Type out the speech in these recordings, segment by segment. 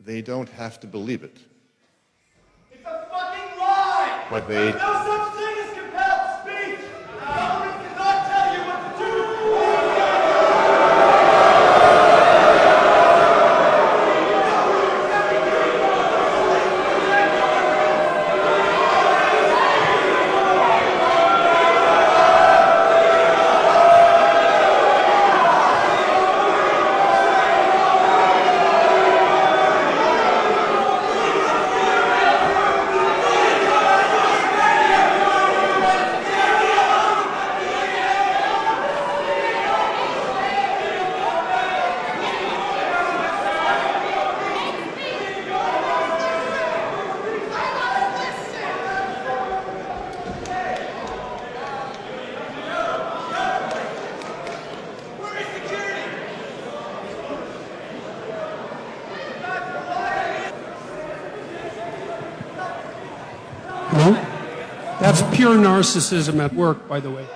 they don't have to believe it. It's a fucking lie! But they... There's no such thing as compelled speech! Government cannot tell you what to do! That's pure narcissism at work, by the way.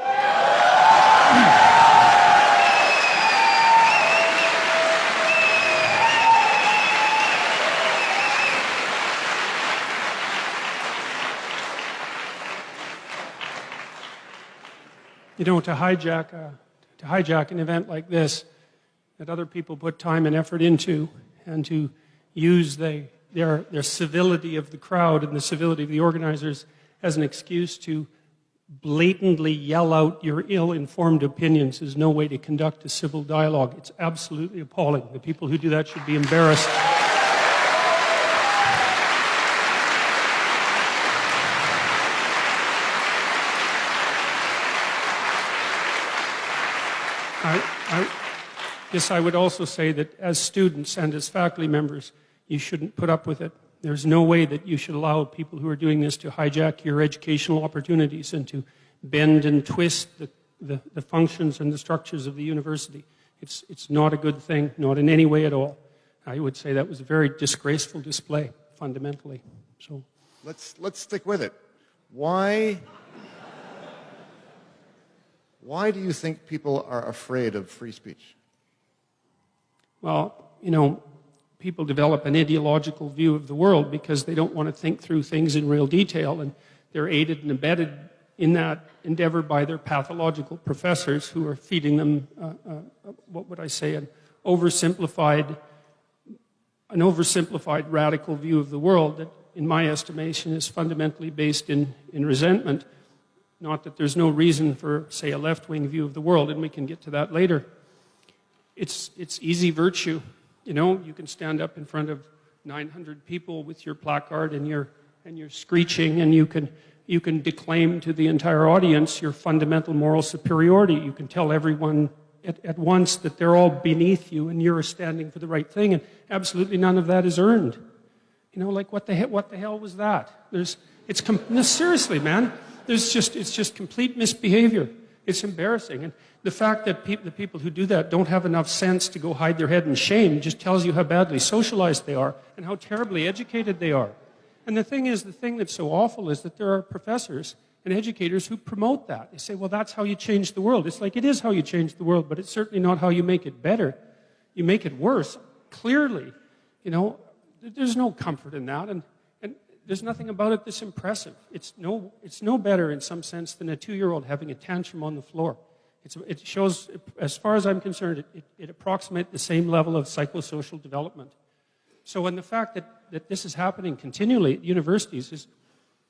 You know, to hijack an event like this that other people put time and effort into, and to use their civility of the crowd and the civility of the organizers as an excuse to blatantly yell out your ill-informed opinions is no way to conduct a civil dialogue. It's absolutely appalling. The people who do that should be embarrassed. I would also say that as students and as faculty members, you shouldn't put up with it. There's no way that you should allow people who are doing this to hijack your educational opportunities and to bend and twist the functions and the structures of the university. It's not a good thing, not in any way at all. I would say that was a very disgraceful display, fundamentally. So let's stick with it. Why do you think people are afraid of free speech? Well, you know, people develop an ideological view of the world because they don't want to think through things in real detail, and they're aided and abetted in that endeavor by their pathological professors who are feeding them, what would I say, an oversimplified radical view of the world that, in my estimation, is fundamentally based in resentment. Not that there's no reason for, say, a left-wing view of the world, and we can get to that later. It's easy virtue. You know, you can stand up in front of 900 people with your placard and you're screeching, and you can declaim to the entire audience your fundamental moral superiority. You can tell everyone at once that they're all beneath you and you're standing for the right thing, and absolutely none of that is earned. You know, like what the hell was that? No, seriously, man. It's just complete misbehavior. It's embarrassing. And the fact that the people who do that don't have enough sense to go hide their head in shame just tells you how badly socialized they are and how terribly educated they are. And the thing that's so awful is that there are professors and educators who promote that. They say, well, that's how you change the world. It's like, it is how you change the world, but it's certainly not how you make it better. You make it worse, clearly. You know, there's no comfort in that, and there's nothing about it that's impressive. It's no better in some sense than a 2-year-old having a tantrum on the floor. It shows, as far as I'm concerned, it approximates the same level of psychosocial development. So when the fact that this is happening continually at universities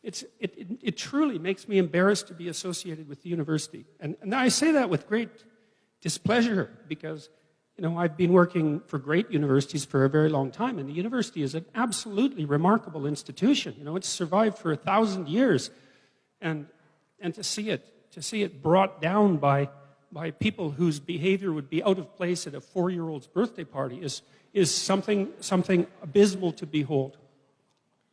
it truly makes me embarrassed to be associated with the university. And I say that with great displeasure because, you know, I've been working for great universities for a very long time, and the university is an absolutely remarkable institution. You know, it's survived for 1,000 years, and to see it brought down by people whose behavior would be out of place at a 4-year-old's birthday party is something abysmal to behold.